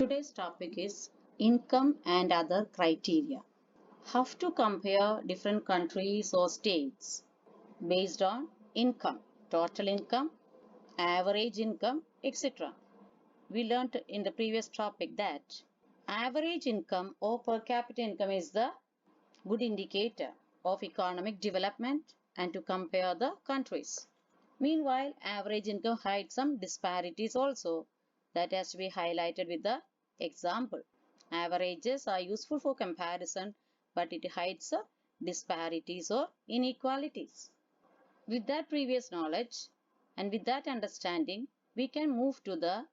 Today's topic is income and other criteria. How to compare different countries or states based on income, total income, average income, etc. We learned in the previous topic that average income or per capita income is the good indicator of economic development and to compare the countries. Meanwhile, average income hides some disparities also that has to be highlighted with the example. Averages are useful for comparison, but it hides disparities or inequalities. With that previous knowledge and with that understanding, we can move to the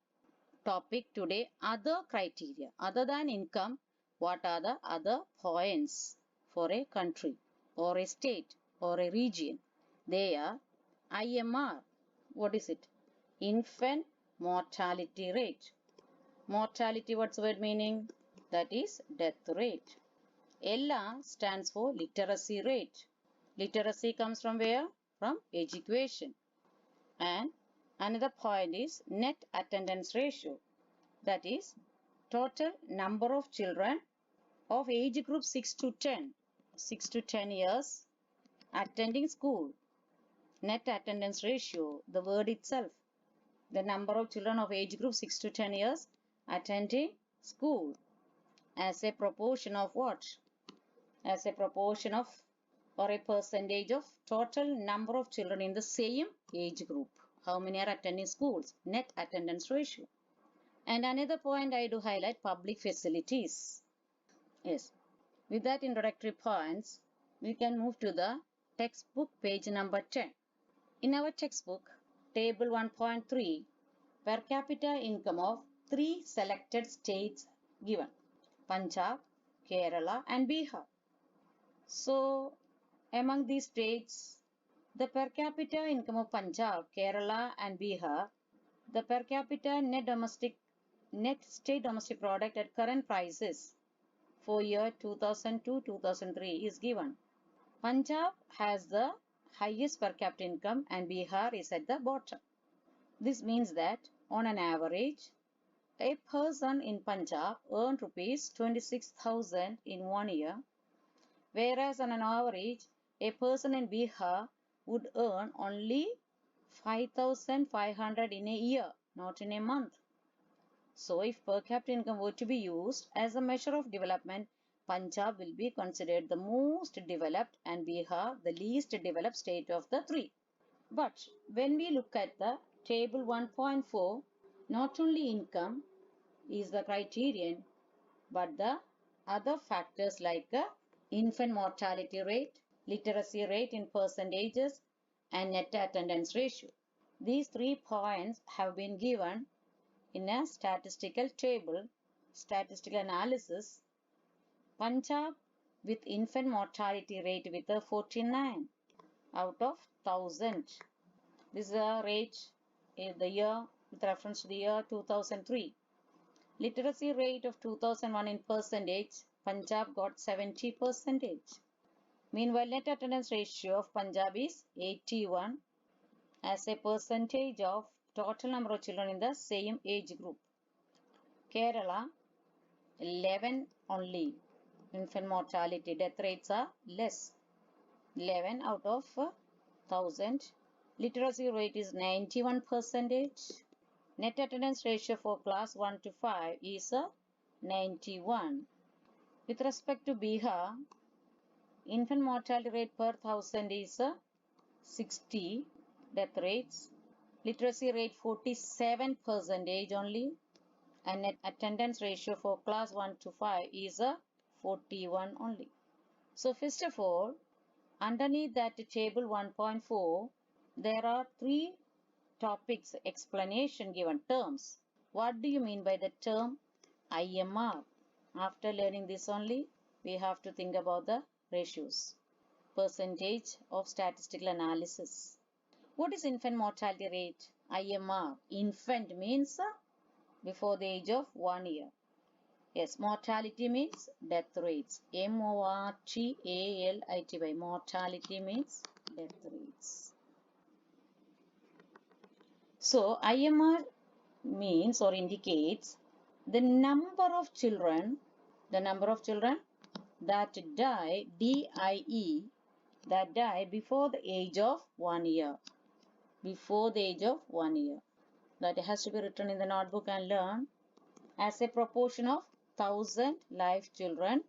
topic today, other criteria. Other than income, what are the other points for a country or a state or a region? They are IMR. What is it? Infant mortality rate. Mortality, what's the word meaning? That is death rate. LR stands for literacy rate. Literacy comes from where? From education. And another point is net attendance ratio. That is total number of children of age group 6 to 10 years attending school. Net attendance ratio, the word itself, the number of children of age group 6 to 10 years attending school as a proportion of what? As a proportion of or a percentage of total number of children in the same age group. How many are attending schools? Net attendance ratio. And another point I do highlight, public facilities. Yes. With that introductory points, we can move to the textbook page number 10. In our textbook, table 1.3, per capita income of 3 selected states given. Punjab, Kerala and Bihar. So, among these states, the per capita income of Punjab, Kerala and Bihar, the per capita net state domestic product at current prices for year 2002-2003 is given. Punjab has the highest per capita income and Bihar is at the bottom. This means that on an average, a person in Punjab earned rupees 26,000 in 1 year, whereas on an average, a person in Bihar would earn only 5,500 in a year, not in a month. So, if per capita income were to be used as a measure of development, Punjab will be considered the most developed and Bihar the least developed state of the three. But when we look at the table 1.4, not only income is the criterion, but the other factors like infant mortality rate, literacy rate in percentages, and net attendance ratio. These 3 points have been given in a statistical table, statistical analysis. Punjab with infant mortality rate with a 49 out of 1000. This is a rate in the year with reference to the year 2003. Literacy rate of 2001 in percentage, Punjab got 70 percentage. Meanwhile, net attendance ratio of Punjab is 81 as a percentage of total number of children in the same age group. Kerala, 11 only. Infant mortality, death rates are less. 11 out of 1000. Literacy rate is 91 percentage. Net attendance ratio for class 1 to 5 is 91. With respect to Bihar, infant mortality rate per 1000 is 60 death rates. Literacy rate 47 percentage only. And net attendance ratio for class 1 to 5 is 41 only. So first of all, underneath that table 1.4, there are 3 topics, explanation given, terms. What do you mean by the term IMR? After learning this only, we have to think about the ratios, percentage of statistical analysis. What is infant mortality rate? IMR. Infant means before the age of 1 year. Yes, mortality means death rates. M-O-R-T-A-L-I-T-Y. Mortality means death rates. So, IMR means or indicates The number of children that die, D-I-E, that die before the age of 1 year. Before the age of 1 year. That has to be written in the notebook and learn as a proportion of 1,000 live children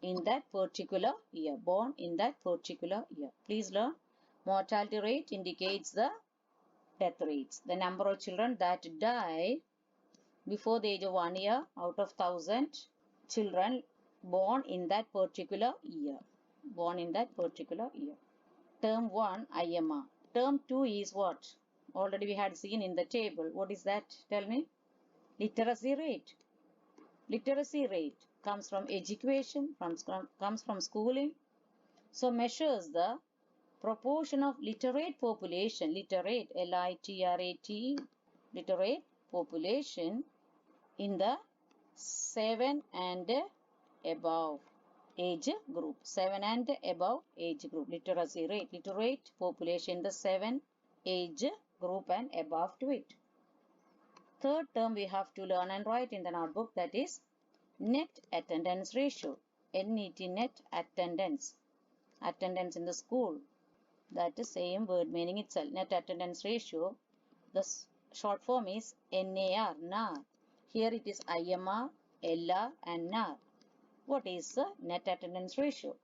in that particular year, born in that particular year. Please learn. Mortality rate indicates the death rates. The number of children that die before the age of 1 year out of 1,000 children born in that particular year. Born in that particular year. Term 1, IMR. Term 2 is what? Already we had seen in the table. What is that? Tell me. Literacy rate. Literacy rate comes from education, comes from schooling. So measures the proportion of literate population, literate, L-I-T-R-A-T, literate population in the 7 and above age group. 7 and above age group. Literacy rate, literate population in the 7 age group and above to it. Third term we have to learn and write in the notebook, that is net attendance ratio. NET, net attendance. Attendance in the school. That is same word meaning itself. Net attendance ratio. The short form is NAR, NAR. Here it is IMR, LR and NAR. What is the net attendance ratio?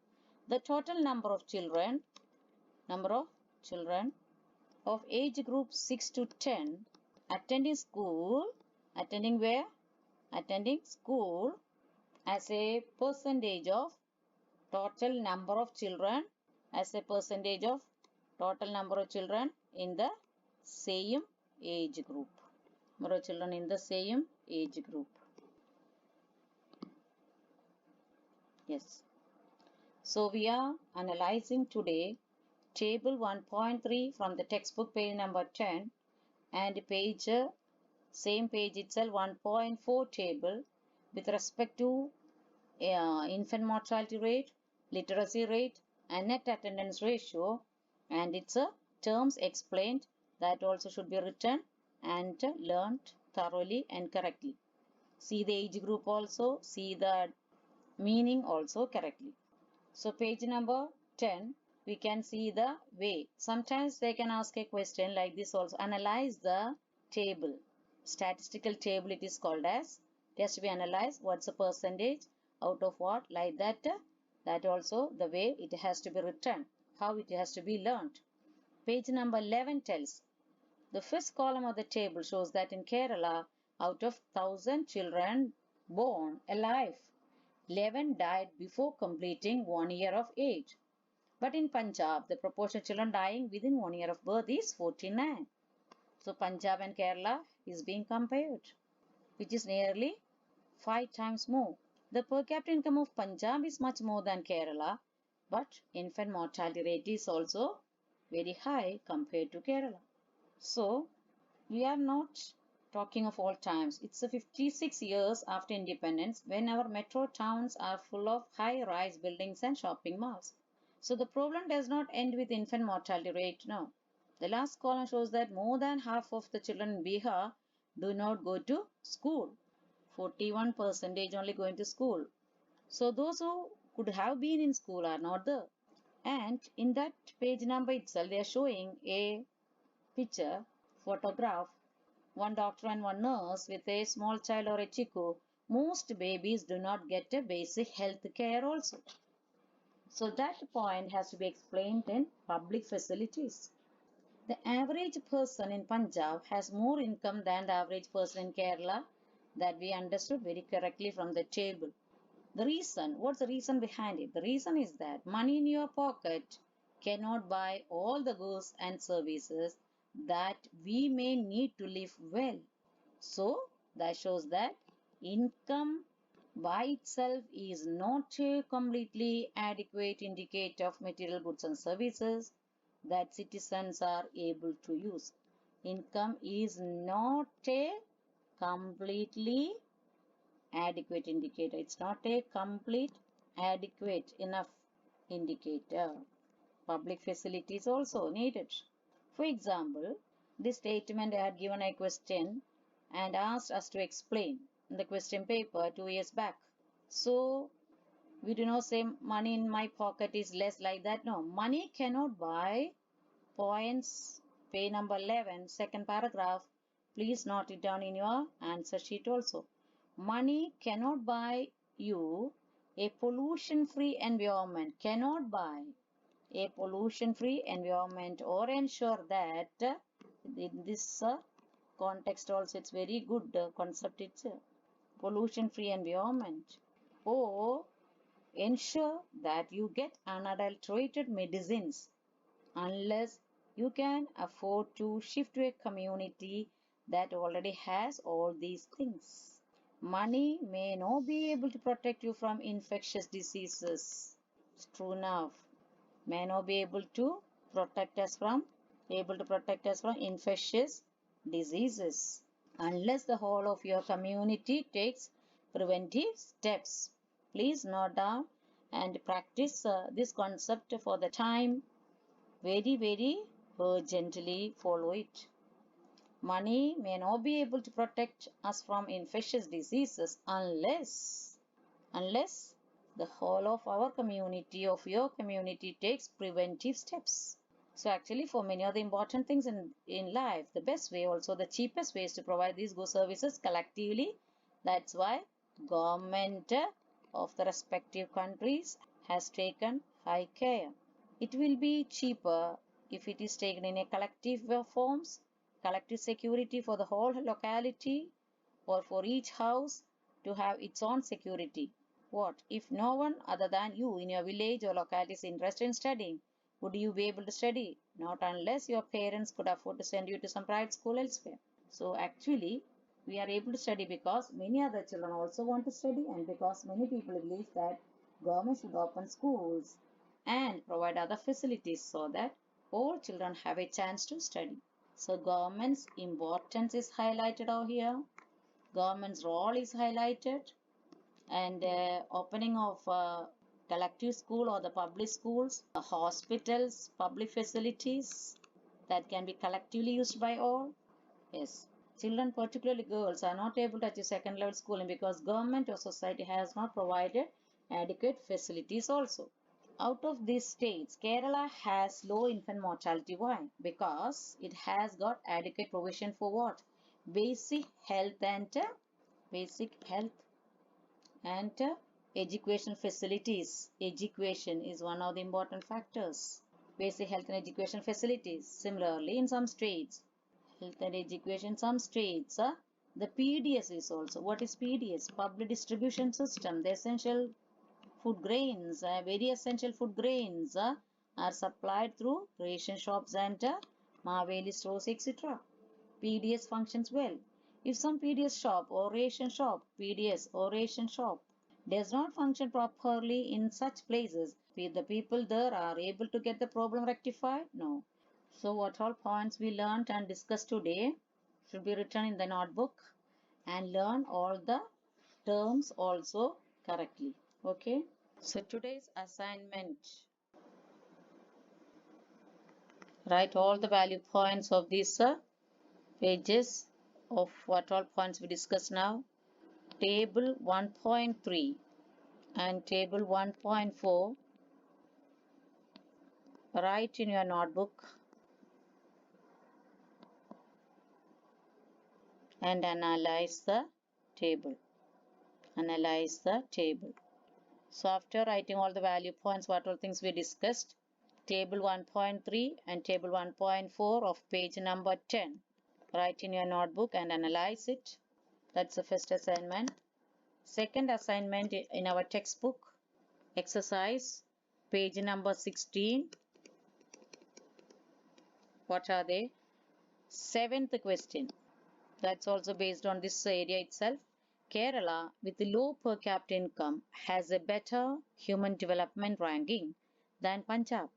The total number of children of age group 6 to 10 attending school, attending where? Attending school as a percentage of total number of children, as a percentage of total number of children in the same age group. Number of children in the same age group. Yes. So we are analyzing today table 1.3 from the textbook page number 10 and page, same page itself 1.4 table with respect to infant mortality rate, literacy rate and net attendance ratio, and its terms explained. That also should be written and learned thoroughly and correctly. See the age group also, see the meaning also correctly. So page number 10, we can see the way. Sometimes they can ask a question like this also. Analyze the table. Statistical table it is called as. It has to be analyzed. What's the percentage? Out of what? Like that. That also the way it has to be written. How it has to be learnt. Page number 11 tells. The first column of the table shows that in Kerala, out of 1,000 children born alive, 11 died before completing 1 year of age. But in Punjab, the proportion of children dying within 1 year of birth is 49. So Punjab and Kerala is being compared, which is nearly 5 times more. The per capita income of Punjab is much more than Kerala, but infant mortality rate is also very high compared to Kerala. So we are not talking of all times. It's 56 years after independence when our metro towns are full of high-rise buildings and shopping malls. So the problem does not end with infant mortality rate, no. The last column shows that more than half of the children in Bihar do not go to school. 41% only going to school. So those who could have been in school are not there. And in that page number itself, they are showing a picture, photograph, one doctor and one nurse with a small child or a chiku. Most babies do not get a basic health care also. So that point has to be explained in public facilities. The average person in Punjab has more income than the average person in Kerala. That we understood very correctly from the table. The reason, what's the reason behind it? The reason is that money in your pocket cannot buy all the goods and services that we may need to live well. So that shows that income by itself is not a completely adequate indicator of material goods and services that citizens are able to use. Income is not a completely adequate indicator. It's not a complete adequate enough indicator. Public facilities also needed. For example, this statement I had given a question and asked us to explain. in the question paper 2 years back. So we do not say money in my pocket is less like that. No, money cannot buy points. Page number 11, second paragraph. Please note it down in your answer sheet also. Money cannot buy you a pollution-free environment. Cannot buy a pollution-free environment or ensure that in this context also it's very good concept. It's pollution-free environment, or ensure that you get unadulterated medicines unless you can afford to shift to a community that already has all these things. Money may not be able to protect you from infectious diseases. It's true enough. May not be able to protect us from infectious diseases unless the whole of your community takes preventive steps. Please note down and practice this concept for the time. Very urgently follow it. Money may not be able to protect us from infectious diseases unless the whole of our community, of your community, takes preventive steps. So actually for many of the important things in life, the best way, also the cheapest way is to provide these good services collectively. That's why government of the respective countries has taken high care. It will be cheaper if it is taken in a collective forms, collective security for the whole locality or for each house to have its own security. What if no one other than you in your village or locality is interested in studying? Would you be able to study? Not unless your parents could afford to send you to some private school elsewhere. So actually, we are able to study because many other children also want to study, and because many people believe that government should open schools and provide other facilities so that all children have a chance to study. So government's importance is highlighted over here. Government's role is highlighted, and opening of collective school or the public schools, hospitals, public facilities that can be collectively used by all. Yes, children, particularly girls, are not able to achieve second level schooling because government or society has not provided adequate facilities also. Out of these states, Kerala has low infant mortality. Why? Because it has got adequate provision for what? Basic health and basic health and education facilities. Education is one of the important factors. Basic health and education facilities. Similarly, in some states, health and education, some states, the PDS is also. What is PDS? Public distribution system. The essential food grains, very essential food grains are supplied through ration shops and Maveli stores, etc. PDS functions well. If some PDS shop or ration shop, PDS or ration shop does not function properly in such places, the people there are able to get the problem rectified? No. So what all points we learned and discussed today should be written in the notebook, and learn all the terms also correctly. Okay. So today's assignment, write all the value points of these pages of what all points we discussed now. Table 1.3 and table 1.4, write in your notebook and analyze the table. Analyze the table. So after writing all the value points, what all things we discussed, table 1.3 and table 1.4 of page number 10, write in your notebook and analyze it. That's the first assignment. Second assignment in our textbook, exercise, page number 16. What are they? Seventh question. That's also based on this area itself. Kerala, with low per capita income, has a better human development ranking than Punjab.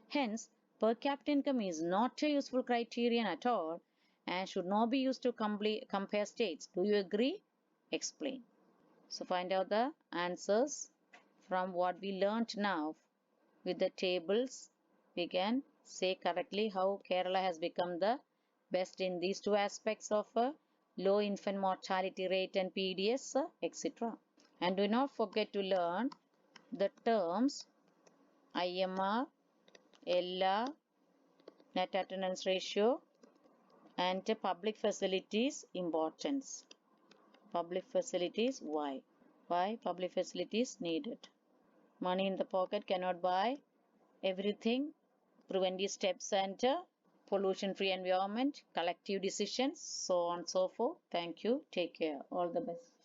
Hence, per capita income is not a useful criterion at all and should not be used to compare states. Do you agree? Explain. So find out the answers from what we learnt now. With the tables, we can say correctly how Kerala has become the best in these two aspects of low infant mortality rate and PDS, etc. And do not forget to learn the terms IMR, LR, net attendance ratio, and public facilities importance. Public facilities, why? Why public facilities needed? Money in the pocket cannot buy everything. Preventive steps and pollution-free environment, collective decisions, so on and so forth. Thank you. Take care. All the best.